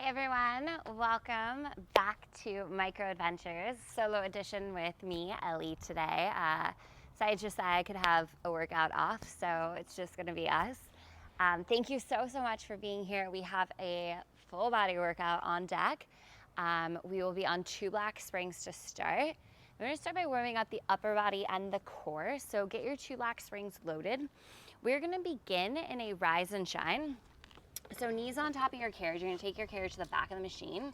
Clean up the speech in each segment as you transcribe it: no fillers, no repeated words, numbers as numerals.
everyone, welcome back to Micro Adventures, solo edition with me, Ellie, today. So I just said I could have a workout off, so it's just gonna be us. Thank you so much for being here. We have a full body workout on deck. We will be on 2 black springs to start. We're gonna start by warming up the upper body and the core, so get your 2 black springs loaded. We're gonna begin in a rise and shine. So knees on top of your carriage, you're gonna take your carriage to the back of the machine,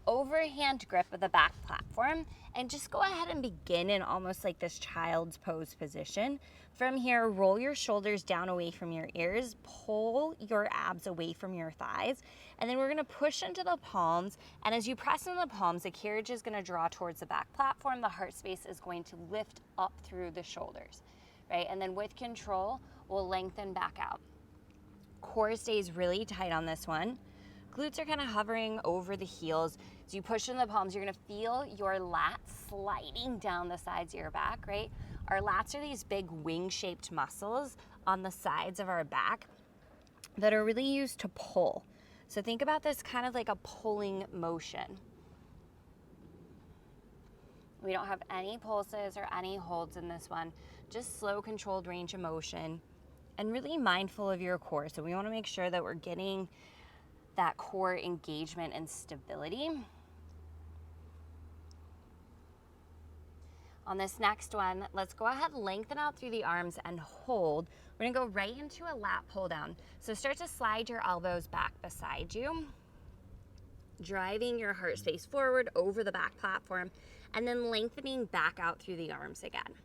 overhand grip of the back platform, and just go ahead and begin in almost like this child's pose position. From here, roll your shoulders down away from your ears, pull your abs away from your thighs, and then we're gonna push into the palms, and as you press into the palms, the carriage is gonna draw towards the back platform, the heart space is going to lift up through the shoulders, right? And then with control, we'll lengthen back out. Core stays really tight on this one. Glutes are kind of hovering over the heels. As you push in the palms, you're gonna feel your lats sliding down the sides of your back, right? Our lats are these big wing-shaped muscles on the sides of our back that are really used to pull. So think about this kind of like a pulling motion. We don't have any pulses or any holds in this one, just slow, controlled range of motion. And really mindful of your core. So we want to make sure that we're getting that core engagement and stability. On this next one, let's go ahead, lengthen out through the arms and hold. We're gonna go right into a lat pull down. So start to slide your elbows back beside you, driving your heart space forward over the back platform, and then lengthening back out through the arms again.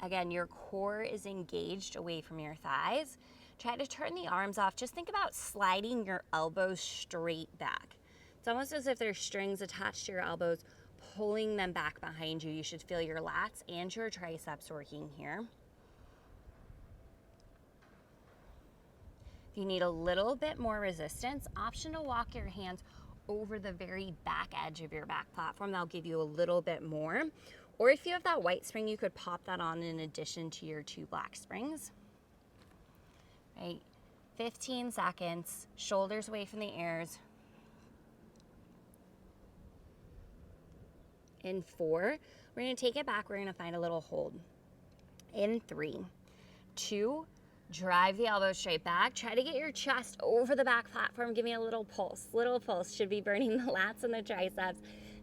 Again, your core is engaged away from your thighs. Try to turn the arms off. Just think about sliding your elbows straight back. It's almost as if there's strings attached to your elbows, pulling them back behind you. You should feel your lats and your triceps working here. If you need a little bit more resistance, option to walk your hands over the very back edge of your back platform. That'll give you a little bit more. Or if you have that white spring, you could pop that on in addition to your 2 black springs. Right, 15 seconds, shoulders away from the ears. In 4, we're gonna take it back, we're gonna find a little hold. In 3, 2, drive the elbows straight back. Try to get your chest over the back platform. Give me a little pulse. Little pulse should be burning the lats and the triceps.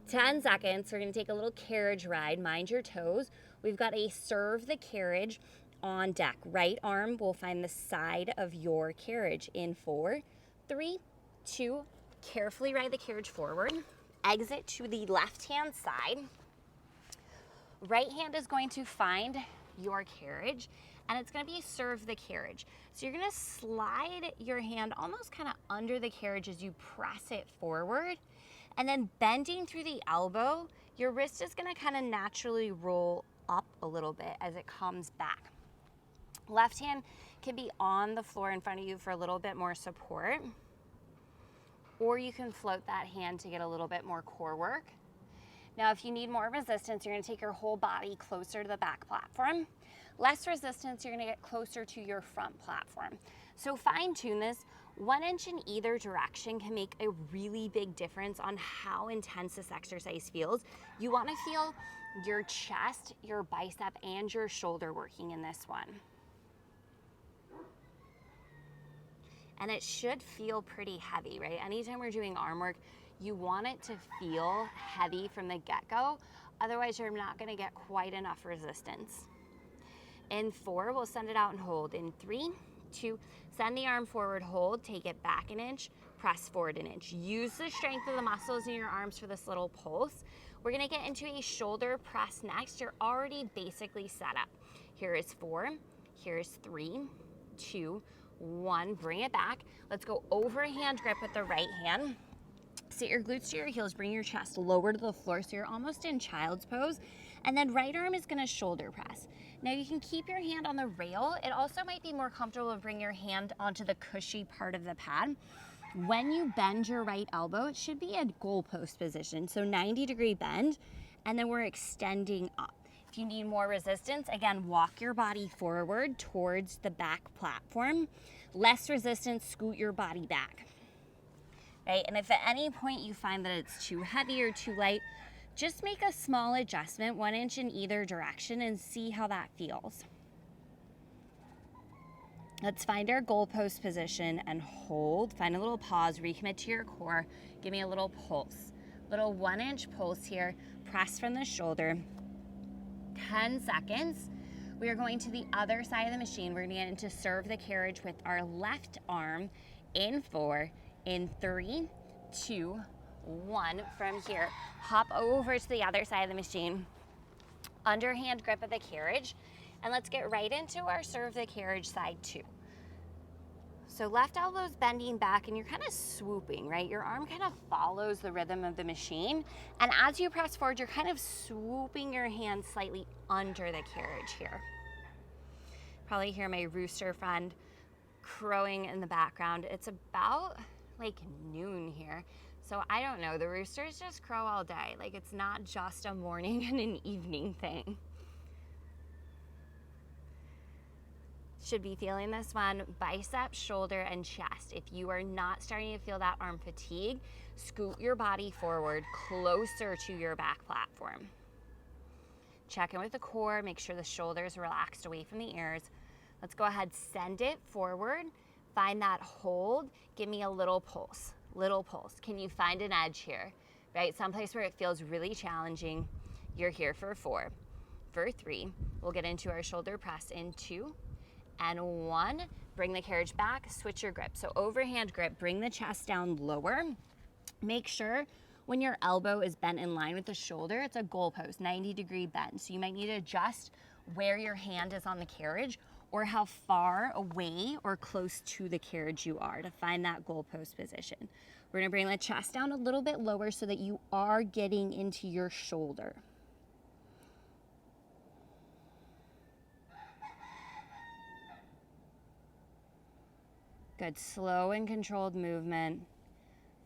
10 seconds, we're gonna take a little carriage ride, mind your toes. We've got a serve the carriage on deck. Right arm will find the side of your carriage in 4, 3, 2, carefully ride the carriage forward. Exit to the left-hand side. Right hand is going to find your carriage, and it's gonna be serve the carriage. So you're gonna slide your hand almost kind of under the carriage as you press it forward. And then bending through the elbow, your wrist is gonna kind of naturally roll up a little bit as it comes back. Left hand can be on the floor in front of you for a little bit more support, or you can float that hand to get a little bit more core work. Now, if you need more resistance, you're gonna take your whole body closer to the back platform. Less resistance, you're gonna get closer to your front platform. So fine tune this. 1 inch in either direction can make a really big difference on how intense this exercise feels. You wanna feel your chest, your bicep, and your shoulder working in this one. And it should feel pretty heavy, right? Anytime we're doing arm work, you want it to feel heavy from the get-go. Otherwise, you're not gonna get quite enough resistance. In 4, we'll send it out and hold. In 3, 2, send the arm forward, hold, take it back an inch, press forward an inch. Use the strength of the muscles in your arms for this little pulse. We're gonna get into a shoulder press next. You're already basically set up. Here is 4, here's 3, 2, 1, bring it back. Let's go overhand grip with the right hand. Sit your glutes to your heels, bring your chest lower to the floor so you're almost in child's pose. And then right arm is gonna shoulder press. Now you can keep your hand on the rail. It also might be more comfortable to bring your hand onto the cushy part of the pad. When you bend your right elbow, it should be a goalpost position. So 90-degree bend, and then we're extending up. If you need more resistance, again, walk your body forward towards the back platform. Less resistance, scoot your body back. right? And if at any point you find that it's too heavy or too light, just make a small adjustment, 1 inch in either direction, and see how that feels. Let's find our goalpost position and hold. Find a little pause, recommit to your core. Give me a little pulse. Little 1 inch pulse here. Press from the shoulder. 10 seconds. We are going to the other side of the machine. We're going to get into serve the carriage with our left arm in 4, in 3, 2, 1. From here, hop over to the other side of the machine. Underhand grip of the carriage. And let's get right into our serve the carriage side 2. So left elbow's bending back and you're kind of swooping, right? Your arm kind of follows the rhythm of the machine. And as you press forward, you're kind of swooping your hand slightly under the carriage here. Probably hear my rooster friend crowing in the background. It's about like noon here. So I don't know, the roosters just crow all day. Like it's not just a morning and an evening thing. Should be feeling this one, bicep, shoulder, and chest. If you are not starting to feel that arm fatigue, scoot your body forward closer to your back platform. Check in with the core, make sure the shoulders relaxed away from the ears. Let's go ahead, send it forward, find that hold, give me a little pulse, little pulse. Can you find an edge here, right? Someplace where it feels really challenging. You're here for 4, for 3. We'll get into our shoulder press in 2, and 1, bring the carriage back, switch your grip. So overhand grip, bring the chest down lower. Make sure when your elbow is bent in line with the shoulder, it's a goalpost, 90-degree bend. So you might need to adjust where your hand is on the carriage or how far away or close to the carriage you are to find that goalpost position. We're gonna bring the chest down a little bit lower so that you are getting into your shoulder. Good, slow and controlled movement.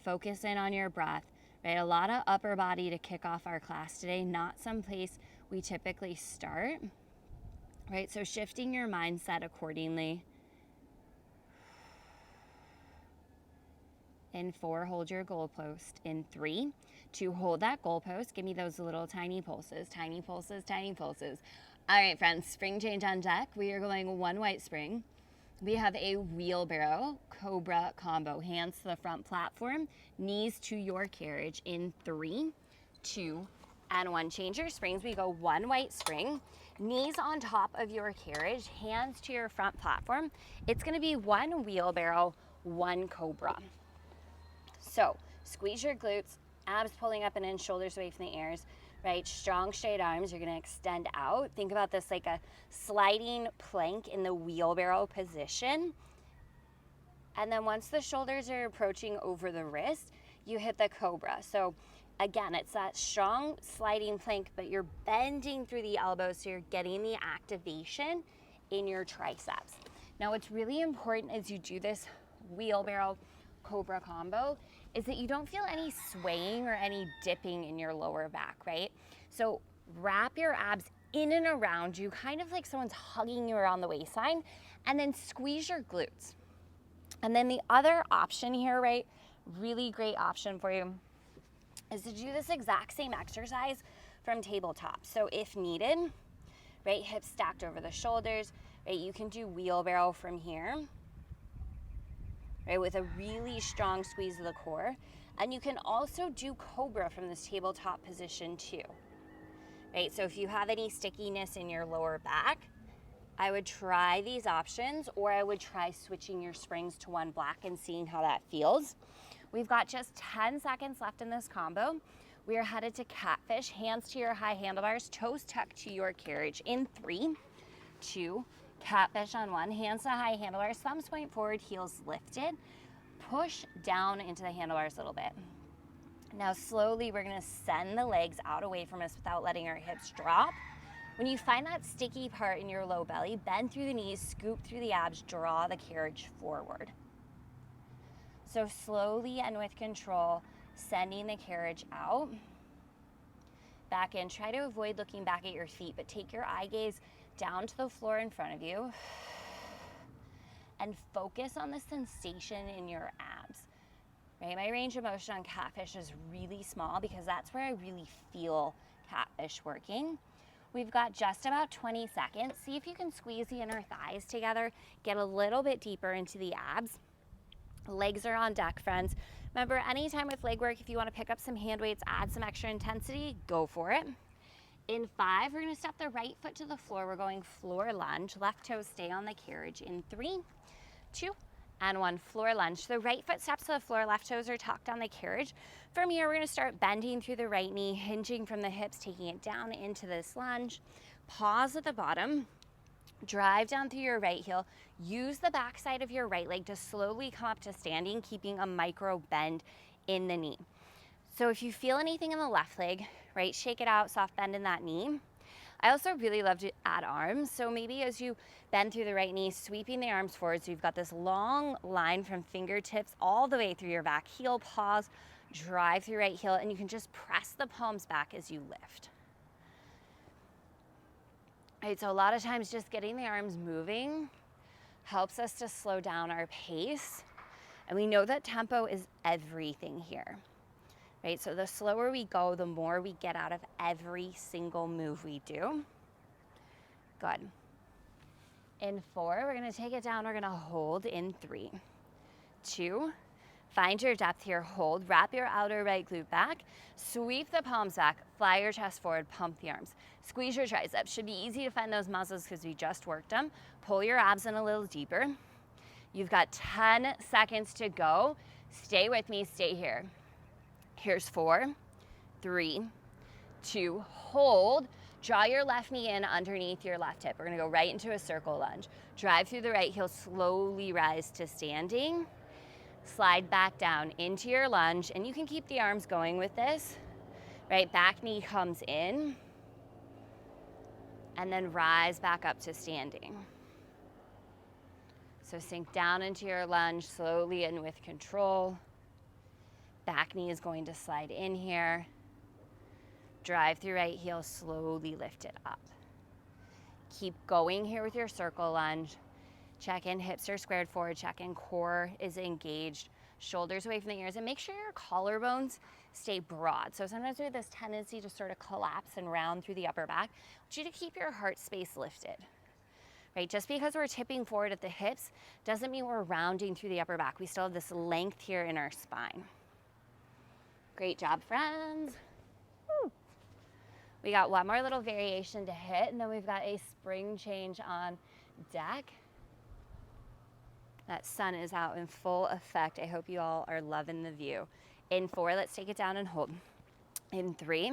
Focus in on your breath, right? A lot of upper body to kick off our class today, not someplace we typically start, right? So shifting your mindset accordingly. In 4, hold your goalpost. In 3, 2, hold that goalpost. Give me those little tiny pulses, tiny pulses, tiny pulses. All right, friends, spring change on deck. We are going 1 white spring. We have a wheelbarrow cobra combo. Hands to the front platform, knees to your carriage in 3, 2, and 1. Change your springs. We go 1 white spring, knees on top of your carriage, hands to your front platform. It's gonna be 1 wheelbarrow, 1 cobra. So squeeze your glutes, abs pulling up and in, shoulders away from the ears. Right, strong straight arms, you're gonna extend out. Think about this like a sliding plank in the wheelbarrow position. And then once the shoulders are approaching over the wrist, you hit the cobra. So again, it's that strong sliding plank, but you're bending through the elbows so you're getting the activation in your triceps. Now what's really important as you do this wheelbarrow cobra combo is that you don't feel any swaying or any dipping in your lower back, right? So wrap your abs in and around you, kind of like someone's hugging you around the waistline, and then squeeze your glutes. And then the other option here, right, really great option for you, is to do this exact same exercise from tabletop. So if needed, right, hips stacked over the shoulders, right, you can do wheelbarrow from here, right, with a really strong squeeze of the core. And you can also do cobra from this tabletop position too, right? So if you have any stickiness in your lower back, I would try these options, or I would try switching your springs to 1 black and seeing how that feels. We've got just 10 seconds left in this combo. We are headed to catfish, hands to your high handlebars, toes tucked to your carriage in 3, 2, catfish on 1, hands to high handlebars, thumbs point forward, heels lifted. Push down into the handlebars a little bit. Now slowly we're gonna send the legs out away from us without letting our hips drop. When you find that sticky part in your low belly, bend through the knees, scoop through the abs, draw the carriage forward. So slowly and with control, sending the carriage out. Back in, try to avoid looking back at your feet, but take your eye gaze down to the floor in front of you and focus on the sensation in your abs, right? My range of motion on catfish is really small because that's where I really feel catfish working. We've got just about 20 seconds. See if you can squeeze the inner thighs together, get a little bit deeper into the abs. Legs are on deck, friends. Remember, anytime with leg work, if you want to pick up some hand weights, add some extra intensity, go for it. In 5, we're going to step the right foot to the floor. We're going floor lunge. Left toes stay on the carriage. In 3, 2, and 1, floor lunge. The right foot steps to the floor, left toes are tucked on the carriage. From here, we're going to start bending through the right knee, hinging from the hips, taking it down into this lunge. Pause at the bottom. Drive down through your right heel. Use the back side of your right leg to slowly come up to standing, keeping a micro bend in the knee. So if you feel anything in the left leg, right, shake it out, soft bend in that knee. I also really love to add arms. So maybe as you bend through the right knee, sweeping the arms forward. So you've got this long line from fingertips all the way through your back heel. Pause, drive through right heel, and you can just press the palms back as you lift. Right, so a lot of times just getting the arms moving helps us to slow down our pace. And we know that tempo is everything here, right? So the slower we go, the more we get out of every single move we do. Good. In 4, we're gonna take it down. We're gonna hold in 3, 2, find your depth here, hold, wrap your outer right glute back, sweep the palms back, fly your chest forward, pump the arms. Squeeze your triceps. Should be easy to find those muscles because we just worked them. Pull your abs in a little deeper. You've got 10 seconds to go. Stay with me, stay here. Here's 4, 3, 2, hold. Draw your left knee in underneath your left hip. We're gonna go right into a circle lunge. Drive through the right heel, slowly rise to standing. Slide back into into your lunge, and you can keep the arms going with this, right? Back knee comes in, and then rise back up to standing. So sink down into your lunge, slowly and with control. Back knee is going to slide in here. Drive through right heel, slowly lift it up. Keep going here with your circle lunge. Check in, hips are squared forward, check in, core is engaged, shoulders away from the ears, and make sure your collarbones stay broad. So sometimes we have this tendency to sort of collapse and round through the upper back. I want you to keep your heart space lifted, right? Just because we're tipping forward at the hips doesn't mean we're rounding through the upper back. We still have this length here in our spine. Great job, friends. Woo. We got one more little variation to hit, and then we've got a spring change on deck. That sun is out in full effect. I hope you all are loving the view. In 4, let's take it down and hold. In 3,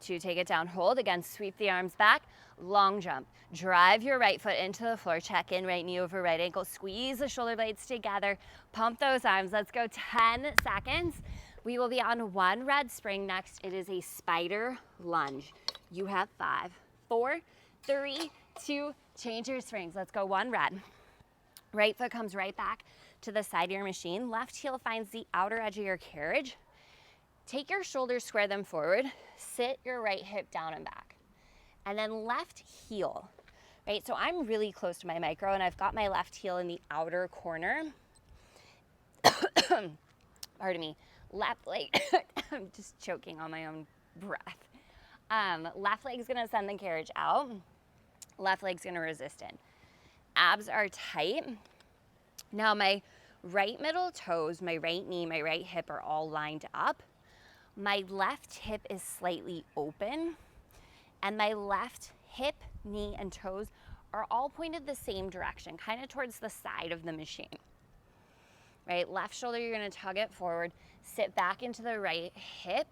2, take it down, hold. Again, sweep the arms back, long jump. Drive your right foot into the floor, check in, right knee over right ankle, squeeze the shoulder blades together, pump those arms. Let's go 10 seconds. We will be on 1 red spring next. It is a spider lunge. You have 5, 4, 3, 2, change your springs. Let's go 1 red. Right foot comes right back to the side of your machine. Left heel finds the outer edge of your carriage. Take your shoulders, square them forward. Sit your right hip down and back. And then left heel, right? So I'm really close to my micro and I've got my left heel in the outer corner. Pardon me. Left leg, I'm just choking on my own breath. Left leg's gonna send the carriage out. Left leg's gonna resist in. Abs are tight. Now my right middle toes, my right knee, my right hip are all lined up. My left hip is slightly open, and my left hip, knee, and toes are all pointed the same direction, kind of towards the side of the machine. Right, left shoulder, you're gonna tug it forward, sit back into the right hip,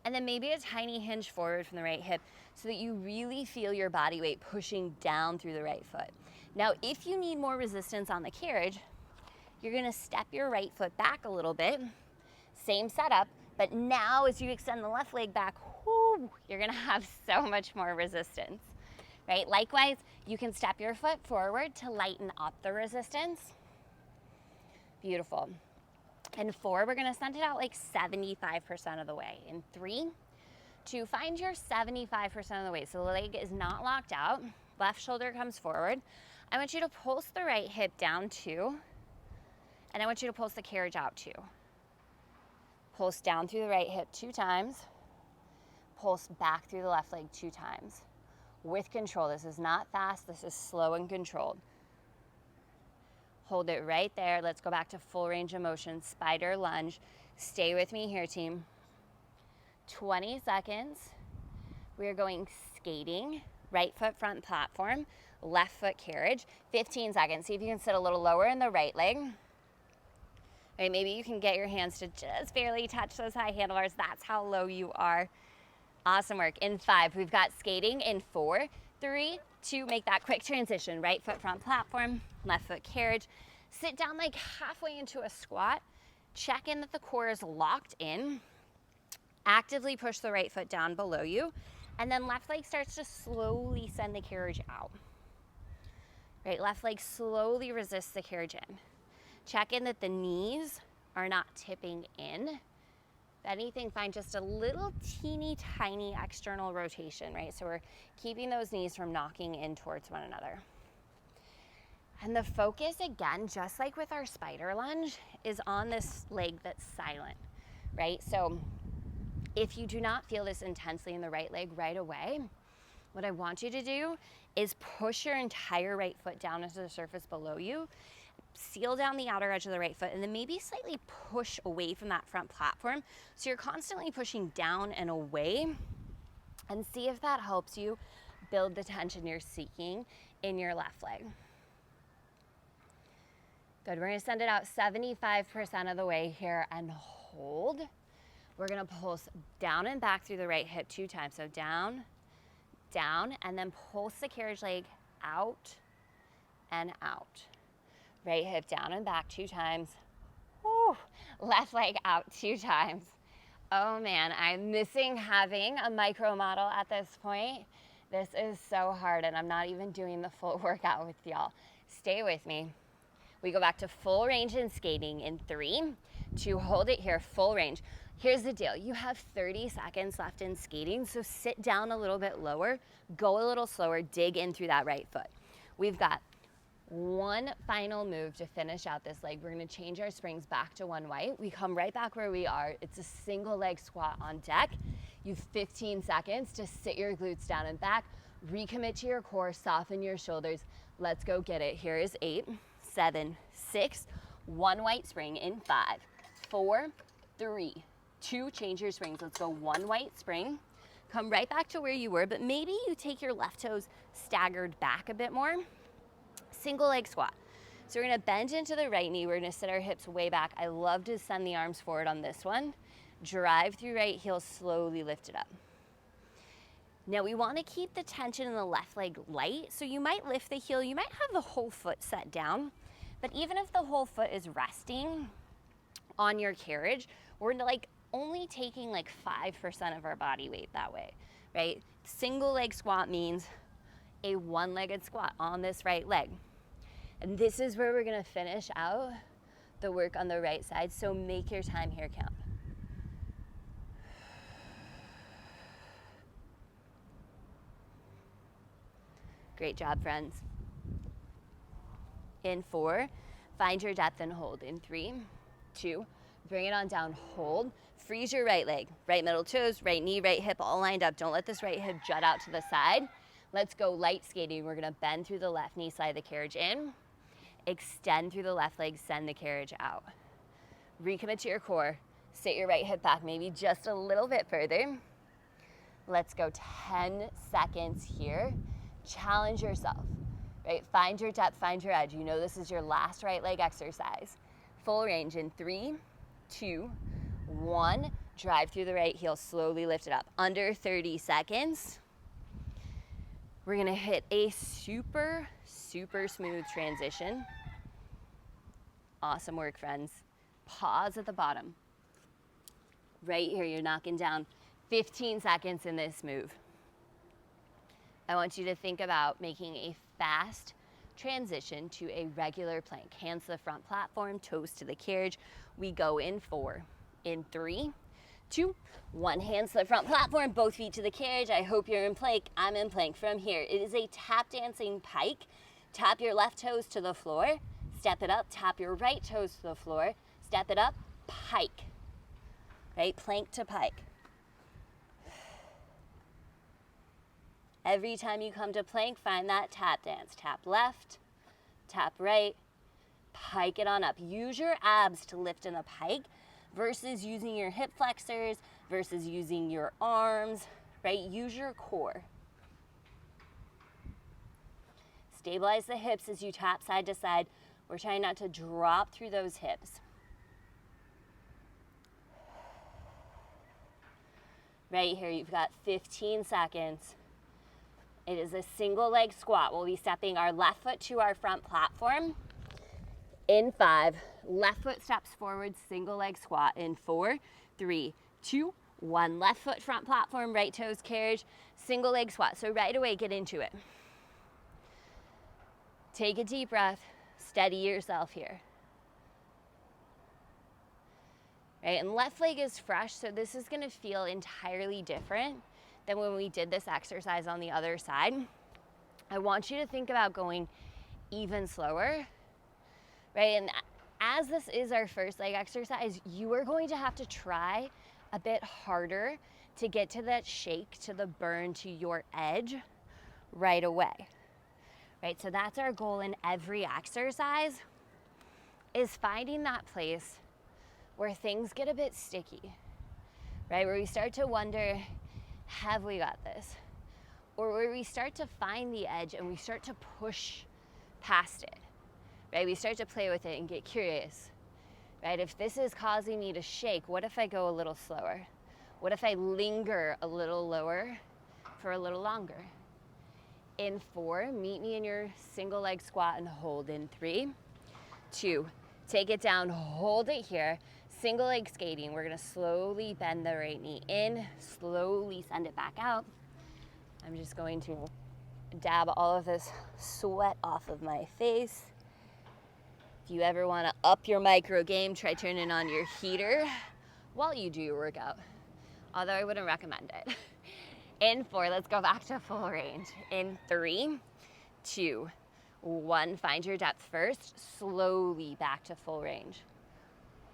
and then maybe a tiny hinge forward from the right hip so that you really feel your body weight pushing down through the right foot. Now, if you need more resistance on the carriage, you're gonna step your right foot back a little bit, same setup, but now as you extend the left leg back, whoo, you're gonna have so much more resistance, right? Likewise, you can step your foot forward to lighten up the resistance. Beautiful. In 4, we're gonna send it out like 75% of the way. In 3, 2, find your 75% of the way. So the leg is not locked out. Left shoulder comes forward. I want you to pulse the right hip down 2, and I want you to pulse the carriage out 2. Pulse down through the right hip 2 times. Pulse back through the left leg 2 times. With control. This is not fast, this is slow and controlled. Hold it right there. Let's go back to full range of motion, spider lunge. Stay with me here, team. 20 seconds. We are going skating, right foot front platform, left foot carriage. 15 seconds. See if you can sit a little lower in the right leg. All right, maybe you can get your hands to just barely touch those high handlebars. That's how low you are. Awesome work. In 5, we've got skating. In 4, 3, 2, make that quick transition. Right foot front platform, left foot carriage. Sit down like halfway into a squat. Check in that the core is locked in. Actively push the right foot down below you. And then left leg starts to slowly send the carriage out. Right, left leg slowly resists the carriage in. Check in that the knees are not tipping in. If anything, find just a little teeny tiny external rotation, right? So we're keeping those knees from knocking in towards one another. And the focus, again, just like with our spider lunge, is on this leg that's silent, right? So if you do not feel this intensely in the right leg right away, what I want you to do is push your entire right foot down into the surface below you, seal down the outer edge of the right foot, and then maybe slightly push away from that front platform. So you're constantly pushing down and away, and see if that helps you build the tension you're seeking in your left leg. Good, we're gonna send it out 75% of the way here and hold. We're gonna pulse down and back through the right hip 2 times. So down, down, and then pulse the carriage leg out and out. Right hip down and back 2 times. Woo. Left leg out 2 times. Oh man, I'm missing having a micro model at this point. This is so hard, and I'm not even doing the full workout with y'all. Stay with me. We go back to full range in skating in 3, 2, hold it here, full range. Here's the deal, you have 30 seconds left in skating, so sit down a little bit lower, go a little slower, dig in through that right foot. We've got one final move to finish out this leg. We're gonna change our springs back to one white. We come right back where we are. It's a single leg squat on deck. You have 15 seconds to sit your glutes down and back, recommit to your core, soften your shoulders. Let's go get it. Here is 8, 7, 6, one white spring in 5, 4, 3, 2, change your springs. Let's go one white spring. Come right back to where you were, but maybe you take your left toes staggered back a bit more. Single leg squat. So we're gonna bend into the right knee. We're gonna sit our hips way back. I love to send the arms forward on this one. Drive through right heel, slowly lift it up. Now we wanna keep the tension in the left leg light. So you might lift the heel, you might have the whole foot set down, but even if the whole foot is resting on your carriage, we're like only taking like 5% of our body weight that way, right? Single leg squat means a one-legged squat on this right leg. And this is where we're gonna finish out the work on the right side, so make your time here count. Great job, friends. In 4, find your depth and hold. In 3, 2, bring it on down, hold. Freeze your right leg, right middle toes, right knee, right hip, all lined up. Don't let this right hip jut out to the side. Let's go light skating. We're gonna bend through the left knee, slide the carriage in, extend through the left leg, send the carriage out. Recommit to your core, sit your right hip back, maybe just a little bit further. Let's go 10 seconds here. Challenge yourself, right? Find your depth, find your edge. You know this is your last right leg exercise. Full range in 3, 2, 1. Drive through the right heel, slowly lift it up. Under 30 seconds. We're gonna hit a super, super smooth transition. Awesome work, friends. Pause at the bottom. Right here, you're knocking down 15 seconds in this move. I want you to think about making a fast transition to a regular plank. Hands to the front platform, toes to the carriage. We go in 4, in 3, 2, 1. Hands to the front platform, both feet to the carriage. I hope you're in plank. I'm in plank from here. It is a tap dancing pike. Tap your left toes to the floor, step it up, tap your right toes to the floor, step it up, pike. right? Plank to pike. Every time you come to plank, find that tap dance. Tap left, tap right, pike it on up. Use your abs to lift in a pike versus using your hip flexors, versus using your arms, right? Use your core. Stabilize the hips as you tap side to side. We're trying not to drop through those hips. Right here, you've got 15 seconds. It is a single leg squat. We'll be stepping our left foot to our front platform. In 5, left foot steps forward, single leg squat. In 4, 3, 2, 1. Left foot front platform, right toes carriage, single leg squat. So right away, get into it. Take a deep breath, steady yourself here. Right, and left leg is fresh, so this is gonna feel entirely different than when we did this exercise on the other side. I want you to think about going even slower, right? And as this is our first leg exercise, you are going to have to try a bit harder to get to that shake, to the burn, to your edge right away, right? So that's our goal in every exercise, is finding that place where things get a bit sticky, right? Where we start to wonder, have we got this? Or where we start to find the edge and we start to push past it, right? We start to play with it and get curious, right? If this is causing me to shake, what if I go a little slower? What if I linger a little lower for a little longer? In 4, meet me in your single leg squat and hold. In 3, 2, take it down, hold it here. Single leg skating, we're gonna slowly bend the right knee in, slowly send it back out. I'm just going to dab all of this sweat off of my face. If you ever wanna up your micro game, try turning on your heater while you do your workout. Although I wouldn't recommend it. In 4, let's go back to full range. In 3, 2, 1, find your depth first, slowly back to full range.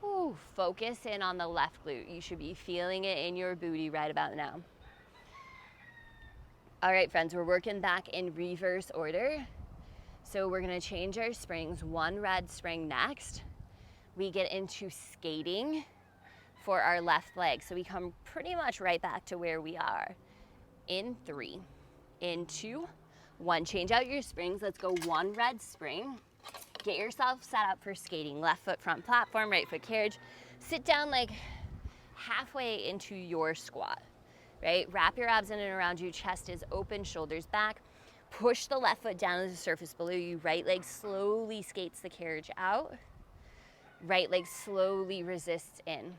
Ooh, focus in on the left glute. You should be feeling it in your booty right about now. All right, friends, we're working back in reverse order. So we're gonna change our springs, 1 red spring next. We get into skating for our left leg. So we come pretty much right back to where we are. In 3, in 2, 1, change out your springs. Let's go 1 red spring. Get yourself set up for skating. Left foot front platform, right foot carriage. Sit down like halfway into your squat, right? Wrap your abs in and around you. Chest is open, shoulders back. Push the left foot down to the surface below you. Right leg slowly skates the carriage out. Right leg slowly resists in.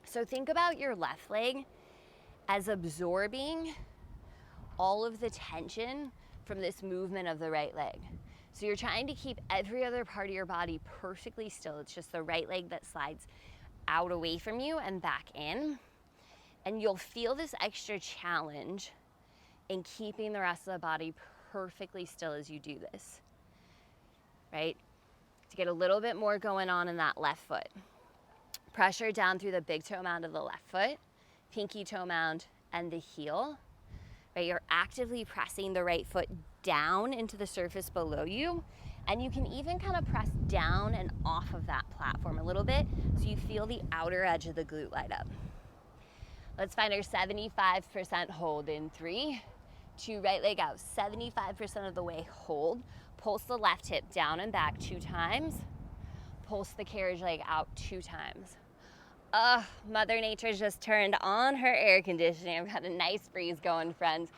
So think about your left leg as absorbing all of the tension from this movement of the right leg. So you're trying to keep every other part of your body perfectly still. It's just the right leg that slides out away from you and back in. And you'll feel this extra challenge in keeping the rest of the body perfectly still as you do this, right? To get a little bit more going on in that left foot. Pressure down through the big toe mound of the left foot, pinky toe mound, and the heel. Right, you're actively pressing the right foot down into the surface below you, and you can even kind of press down and off of that platform a little bit so you feel the outer edge of the glute light up. Let's find our 75% hold. In 3, 2, right leg out, 75% of the way hold. Pulse the left hip down and back 2 times. Pulse the carriage leg out 2 times. Mother Nature just turned on her air conditioning. I've got a nice breeze going, friends.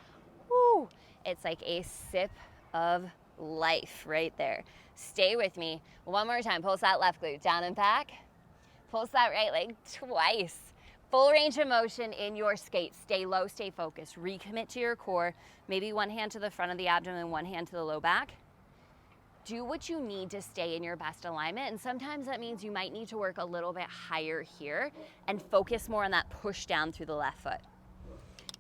Woo! It's like a sip of life right there. Stay with me. One more time. Pulse that left glute down and back. Pulse that right leg twice. Full range of motion in your skate. Stay low, stay focused. Recommit to your core. Maybe one hand to the front of the abdomen, one hand to the low back. Do what you need to stay in your best alignment, and sometimes that means you might need to work a little bit higher here and focus more on that push down through the left foot.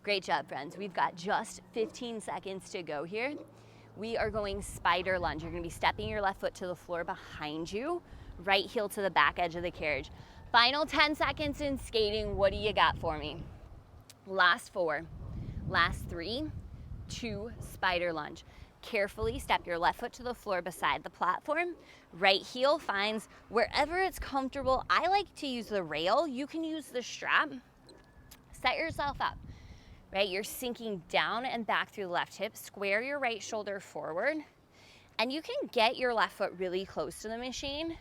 Great job, friends. We've got just 15 seconds to go here. We are going spider lunge. You're gonna be stepping your left foot to the floor behind you, right heel to the back edge of the carriage. Final 10 seconds in skating. What do you got for me? Last 4, last 3, 2, spider lunge. Carefully step your left foot to the floor beside the platform. Right heel finds wherever it's comfortable. I like to use the rail. You can use the strap. Set yourself up, right? You're sinking down and back through the left hip. Square your right shoulder forward. And you can get your left foot really close to the machine,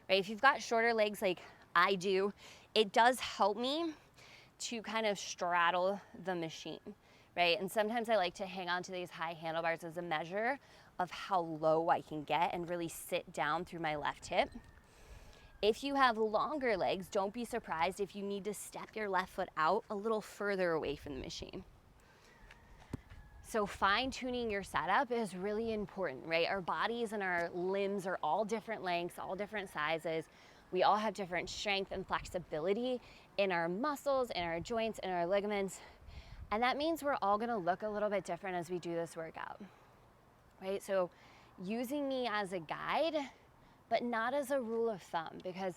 right? If you've got shorter legs like I do, it does help me to kind of straddle the machine, right? And sometimes I like to hang on to these high handlebars as a measure of how low I can get and really sit down through my left hip. If you have longer legs, don't be surprised if you need to step your left foot out a little further away from the machine. So fine-tuning your setup is really important, right? Our bodies and our limbs are all different lengths, all different sizes. We all have different strength and flexibility in our muscles, in our joints, in our ligaments. And that means we're all gonna look a little bit different as we do this workout, right? So using me as a guide, but not as a rule of thumb, because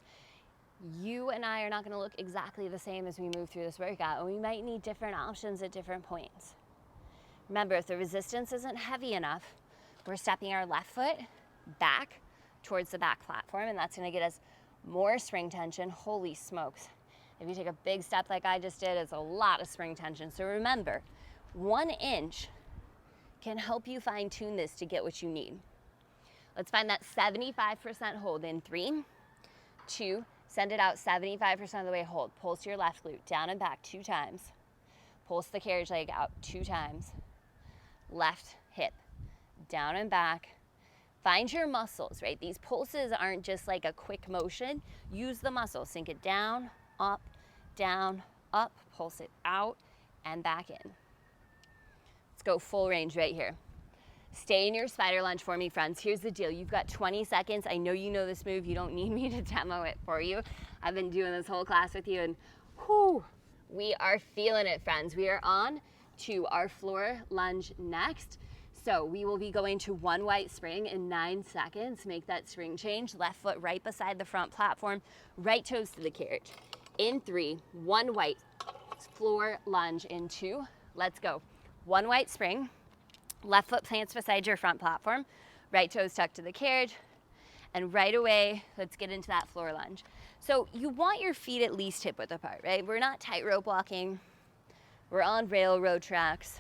you and I are not gonna look exactly the same as we move through this workout, and we might need different options at different points. Remember, if the resistance isn't heavy enough, we're stepping our left foot back towards the back platform, and that's gonna get us more spring tension. Holy smokes. If you take a big step like I just did, it's a lot of spring tension. So remember, 1 inch can help you fine tune this to get what you need. Let's find that 75% hold in 3, 2, send it out 75% of the way, hold. Pulse your left glute, down and back 2 times. Pulse the carriage leg out 2 times. Left hip, down and back. Find your muscles, right? These pulses aren't just like a quick motion. Use the muscle, sink it down, up, pulse it out and back in. Let's go full range right here. Stay in your spider lunge for me, friends. Here's the deal. You've got 20 seconds. I know you know this move. You don't need me to demo it for you. I've been doing this whole class with you, and whew, we are feeling it, friends. We are on to our floor lunge next. So we will be going to 1 white spring in 9 seconds. Make that spring change. Left foot right beside the front platform. Right toes to the carriage. In 3, 1 white floor lunge in 2. Let's go. 1 white spring. Left foot plants beside your front platform, right toes tucked to the carriage, and right away, let's get into that floor lunge. So you want your feet at least hip width apart, right? We're not tightrope walking. We're on railroad tracks.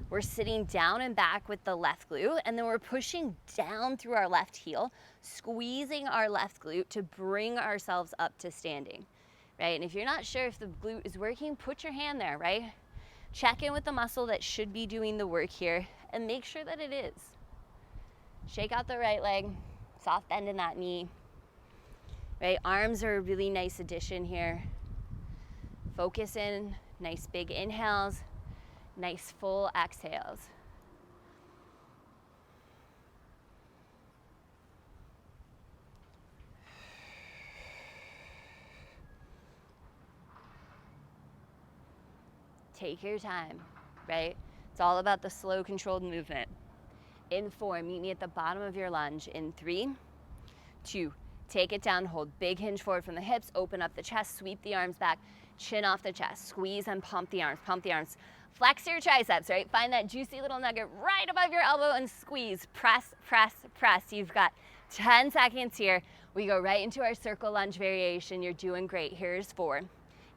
We're sitting down and back with the left glute, and then we're pushing down through our left heel, squeezing our left glute to bring ourselves up to standing, right? And if you're not sure if the glute is working, put your hand there, right? Check in with the muscle that should be doing the work here and make sure that it is. Shake out the right leg, soft bend in that knee, right? Arms are a really nice addition here. Focus in, nice big inhales, nice full exhales. Take your time, right? It's all about the slow, controlled movement. In 4, meet me at the bottom of your lunge. In 3, 2, take it down, hold big hinge forward from the hips, open up the chest, sweep the arms back, chin off the chest, squeeze and pump the arms, Flex your triceps, right? Find that juicy little nugget right above your elbow and squeeze, press, press, press. You've got 10 seconds here. We go right into our circle lunge variation. You're doing great. Here's 4,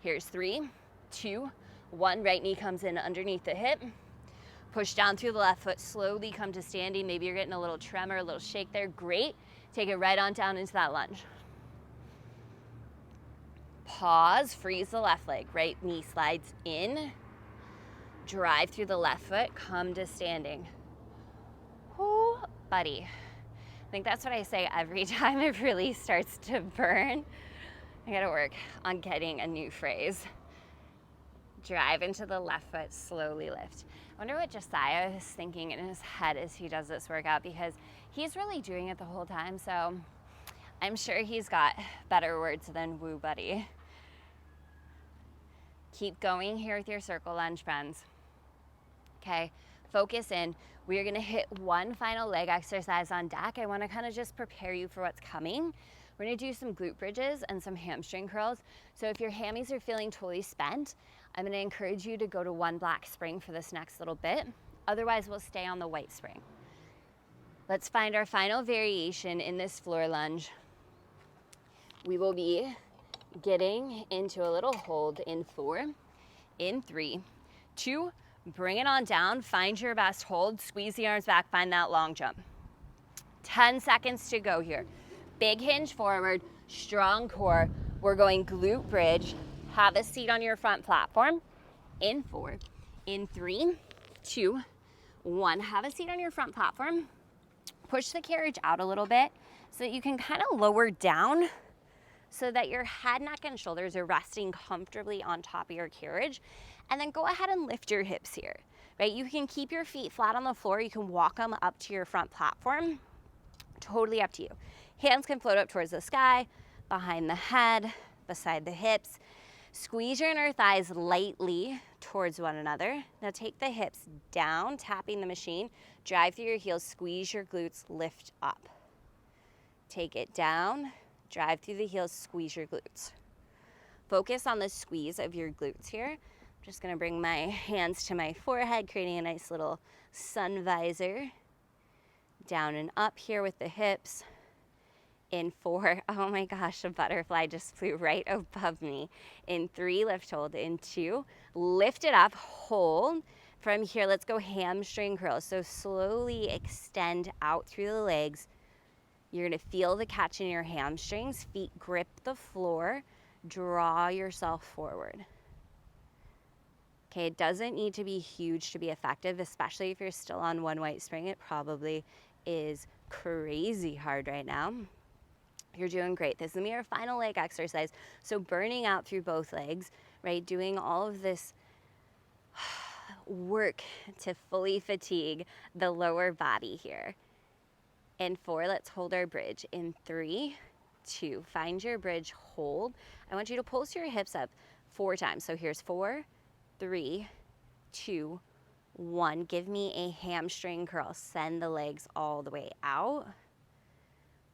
here's 3, 2, 1, right knee comes in underneath the hip. Push down through the left foot, slowly come to standing. Maybe you're getting a little tremor, a little shake there. Great. Take it right on down into that lunge. Pause, freeze the left leg. Right knee slides in. Drive through the left foot, come to standing. Whoo, buddy. I think that's what I say every time it really starts to burn. I gotta work on getting a new phrase. Drive into the left foot, slowly lift. I wonder what Josiah is thinking in his head as he does this workout, because he's really doing it the whole time, so I'm sure he's got better words than woo, buddy. Keep going here with your circle lunge, friends. Okay, focus in. We are gonna hit one final leg exercise on deck. I wanna kind of just prepare you for what's coming. We're gonna do some glute bridges and some hamstring curls. So if your hammies are feeling totally spent, I'm gonna encourage you to go to one black spring for this next little bit. Otherwise, we'll stay on the white spring. Let's find our final variation in this floor lunge. We will be getting into a little hold in 4, in 3, 2, bring it on down, find your best hold, squeeze the arms back, find that long jump. 10 seconds to go here. Big hinge forward, strong core. We're going glute bridge. Have a seat on your front platform. In 4, in 3, 2, 1. Have a seat on your front platform. Push the carriage out a little bit so that you can kind of lower down so that your head, neck, and shoulders are resting comfortably on top of your carriage. And then go ahead and lift your hips here, right? You can keep your feet flat on the floor. You can walk them up to your front platform. Totally up to you. Hands can float up towards the sky, behind the head, beside the hips. Squeeze your inner thighs lightly towards one another. Now take the hips down, tapping the machine. Drive through your heels, squeeze your glutes, lift up. Take it down, drive through the heels, squeeze your glutes. Focus on the squeeze of your glutes here. I'm just gonna bring my hands to my forehead, creating a nice little sun visor. Down and up here with the hips. In 4, oh my gosh, a butterfly just flew right above me. In 3, lift, hold. In 2, lift it up, hold. From here, let's go hamstring curls. So slowly extend out through the legs. You're gonna feel the catch in your hamstrings. Feet grip the floor. Draw yourself forward. Okay, it doesn't need to be huge to be effective, especially if you're still on one white spring. It probably is crazy hard right now. You're doing great. This is gonna be our final leg exercise. So burning out through both legs, right? Doing all of this work to fully fatigue the lower body here. In 4, let's hold our bridge. In 3, 2, find your bridge, hold. I want you to pulse your hips up 4 times. So here's 4, 3, 2, 1. Give me a hamstring curl. Send the legs all the way out.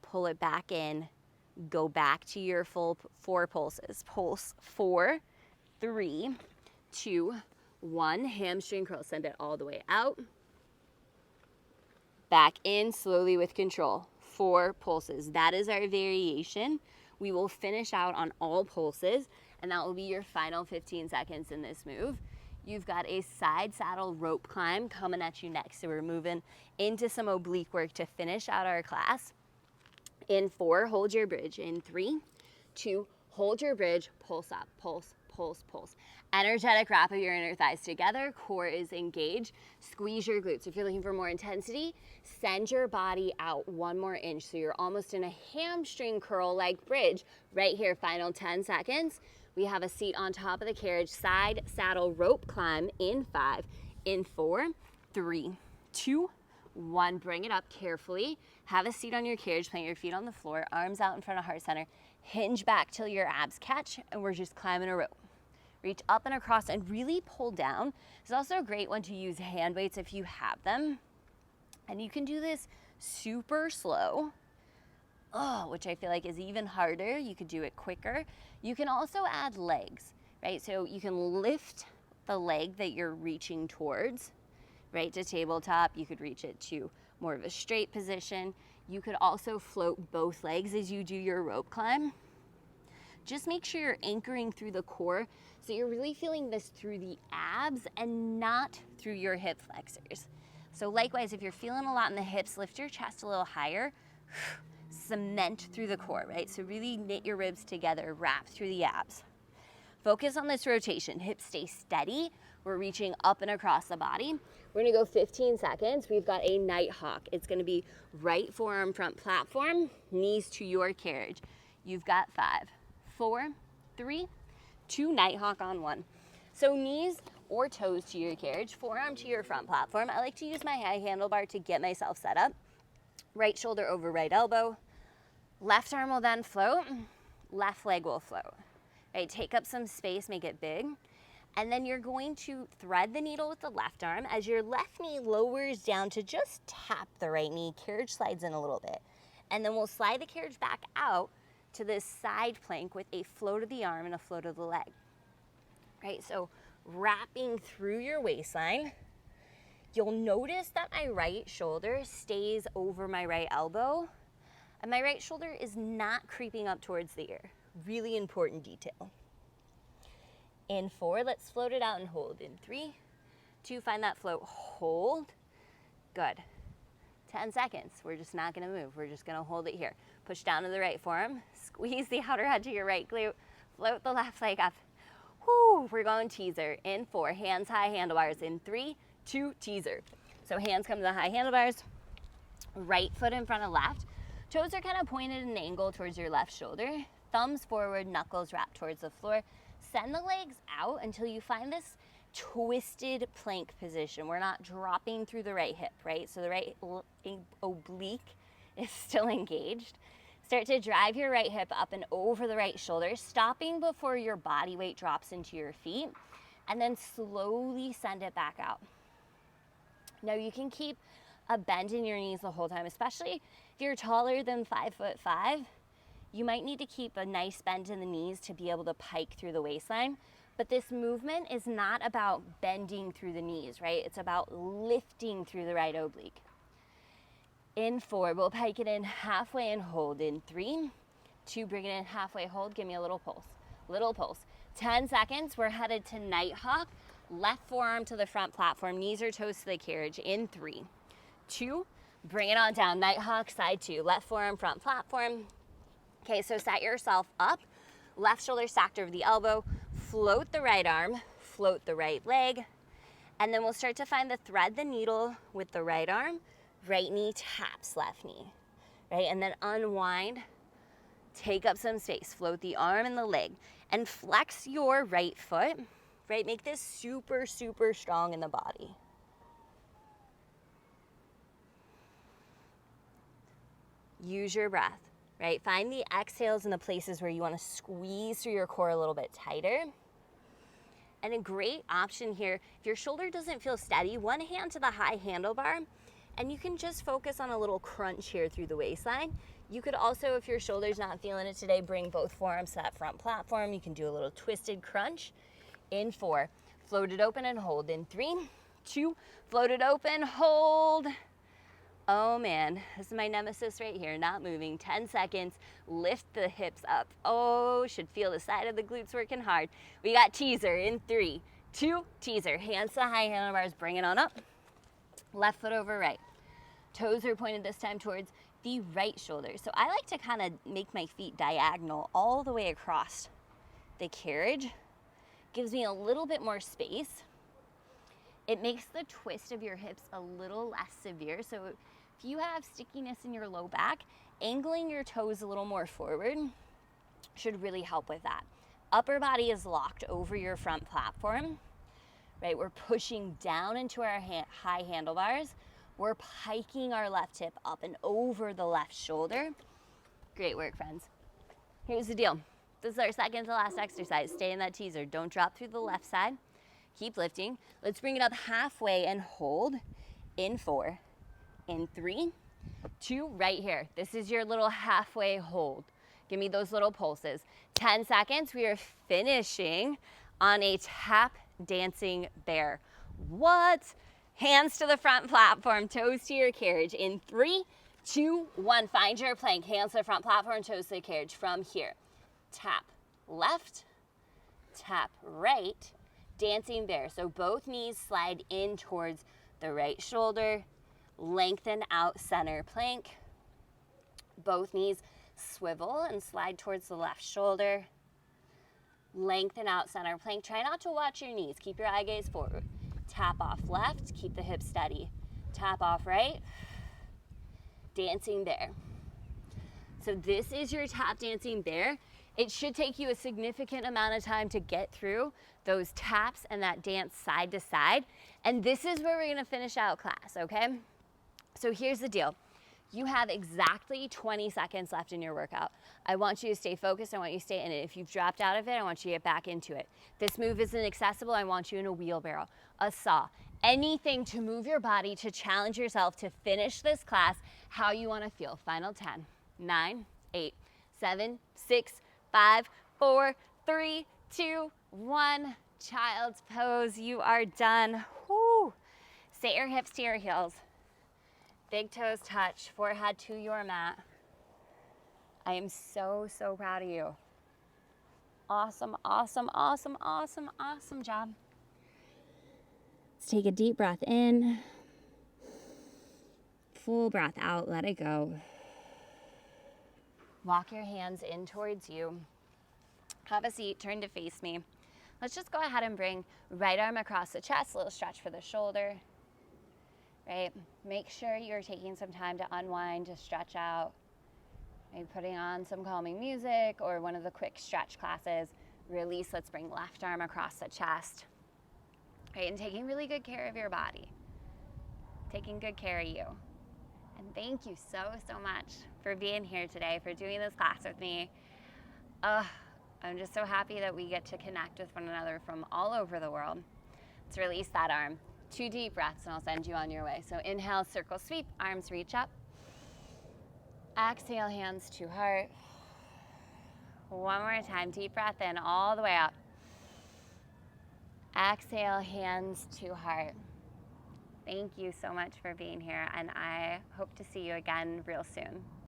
Pull it back in, go back to your full 4 pulses. Pulse 4, 3, 2, 1. Hamstring curl, send it all the way out. Back in slowly with control. 4 pulses. That is our variation. We will finish out on all pulses, and that will be your final 15 seconds in this move. You've got a side saddle rope climb coming at you next. So we're moving into some oblique work to finish out our class. In 4, hold your bridge. In 3, 2, hold your bridge, pulse up, pulse, pulse, pulse. Energetic wrap of your inner thighs together, core is engaged. Squeeze your glutes. If you're looking for more intensity, send your body out 1 more inch. So you're almost in a hamstring curl like bridge. Right here, final 10 seconds. We have a seat on top of the carriage, side saddle rope climb in 5, in 4, 3, 2, 1. Bring it up carefully. Have a seat on your carriage, plant your feet on the floor, arms out in front of heart center. Hinge back till your abs catch, and we're just climbing a rope. Reach up and across and really pull down. It's also a great one to use hand weights if you have them. And you can do this super slow, which I feel like is even harder. You could do it quicker. You can also add legs, right? So you can lift the leg that you're reaching towards, right, to tabletop. You could reach it to more of a straight position. You could also float both legs as you do your rope climb. Just make sure you're anchoring through the core so you're really feeling this through the abs and not through your hip flexors. So likewise, if you're feeling a lot in the hips, lift your chest a little higher, cement through the core, right? So really knit your ribs together, wrap through the abs. Focus on this rotation. Hips stay steady. We're reaching up and across the body. We're gonna go 15 seconds. We've got a nighthawk. It's gonna be right forearm front platform, knees to your carriage. You've got 5, 4, 3, 2, nighthawk on 1. So knees or toes to your carriage, forearm to your front platform. I like to use my high handlebar to get myself set up. Right shoulder over right elbow. Left arm will then float, left leg will float. Right, take up some space, make it big. And then you're going to thread the needle with the left arm as your left knee lowers down to just tap the right knee. Carriage slides in a little bit. And then we'll slide the carriage back out to this side plank with a float of the arm and a float of the leg. Right, so wrapping through your waistline. You'll notice that my right shoulder stays over my right elbow, and my right shoulder is not creeping up towards the ear. Really important detail. In 4, let's float it out and hold. In 3, 2, find that float, hold. Good. 10 seconds, we're just not gonna move. We're just gonna hold it here. Push down to the right forearm, squeeze the outer edge of your right glute, float the left leg up. Whoo, we're going teaser. In 4, hands high, handlebars. In 3, 2, teaser. So hands come to the high handlebars, right foot in front of left. Toes are kind of pointed at an angle towards your left shoulder. Thumbs forward, knuckles wrapped towards the floor. Send the legs out until you find this twisted plank position. We're not dropping through the right hip, right? So the right oblique is still engaged. Start to drive your right hip up and over the right shoulder, stopping before your body weight drops into your feet, and then slowly send it back out. Now you can keep a bend in your knees the whole time, especially if you're taller than 5'5". You might need to keep a nice bend in the knees to be able to pike through the waistline. But this movement is not about bending through the knees, right? It's about lifting through the right oblique. In 4, we'll pike it in halfway and hold. In 3, 2, bring it in halfway, hold. Give me a little pulse. Little pulse. 10 seconds, we're headed to Nighthawk. Left forearm to the front platform, knees or toes to the carriage. In 3, 2, bring it on down. Nighthawk, side 2. Left forearm, front platform. Okay, so set yourself up. Left shoulder stacked over the elbow. Float the right arm, float the right leg. And then we'll start to find the thread the needle with the right arm. Right knee taps left knee, right? And then unwind, take up some space, float the arm and the leg, and flex your right foot, right? Make this super, super strong in the body. Use your breath, right? Find the exhales in the places where you want to squeeze through your core a little bit tighter. And a great option here, if your shoulder doesn't feel steady, one hand to the high handlebar, and you can just focus on a little crunch here through the waistline. You could also, if your shoulder's not feeling it today, bring both forearms to that front platform. You can do a little twisted crunch. In 4, float it open and hold. In 3, 2, float it open, hold. Oh man, this is my nemesis right here, not moving. 10 seconds, lift the hips up. Oh, should feel the side of the glutes working hard. We got teaser in 3, 2, teaser. Hands to high handlebars, bring it on up. Left foot over right. Toes are pointed this time towards the right shoulder. So I like to kind of make my feet diagonal all the way across the carriage. Gives me a little bit more space. It makes the twist of your hips a little less severe. So if you have stickiness in your low back, angling your toes a little more forward should really help with that. Upper body is locked over your front platform. Right, we're pushing down into our high handlebars. We're piking our left hip up and over the left shoulder. Great work, friends. Here's the deal. This is our second to last exercise. Stay in that teaser. Don't drop through the left side. Keep lifting. Let's bring it up halfway and hold. In 4, in 3, 2, right here. This is your little halfway hold. Give me those little pulses. 10 seconds. We are finishing on a tap dancing bear. What? Hands to the front platform, toes to your carriage. In 3, 2, 1, find your plank. Hands to the front platform, toes to the carriage. From here, tap left, tap right, dancing bear. So both knees slide in towards the right shoulder, lengthen out center plank. Both knees swivel and slide towards the left shoulder. Lengthen out center plank. Try not to watch your knees. Keep your eye gaze forward. Tap off left. Keep the hips steady. Tap off right. Dancing bear. So this is your tap dancing bear. It should take you a significant amount of time to get through those taps and that dance side to side. And this is where we're going to finish out class, okay? So here's the deal. You have exactly 20 seconds left in your workout. I want you to stay focused. I want you to stay in it. If you've dropped out of it, I want you to get back into it. This move isn't accessible. I want you in a wheelbarrow, a saw, anything to move your body, to challenge yourself, to finish this class how you want to feel. Final 10, 9, 8, 7, 6, 5, 4, 3, 2, 1. Child's pose. You are done. Woo. Sit your hips to your heels. Big toes touch, forehead to your mat. I am so, so proud of you. Awesome, awesome, awesome, awesome, awesome job. Let's take a deep breath in. Full breath out, let it go. Walk your hands in towards you. Have a seat, turn to face me. Let's just go ahead and bring right arm across the chest, a little stretch for the shoulder. Right? Make sure you're taking some time to unwind, to stretch out. Maybe putting on some calming music or one of the quick stretch classes. Release, let's bring left arm across the chest. Right, and taking really good care of your body. Taking good care of you. And thank you so, so much for being here today, for doing this class with me. I'm just so happy that we get to connect with one another from all over the world. Let's release that arm. 2 deep breaths and I'll send you on your way. So inhale, circle sweep, arms reach up. Exhale, hands to heart. One more time, deep breath in all the way up. Exhale, hands to heart. Thank you so much for being here, and I hope to see you again real soon.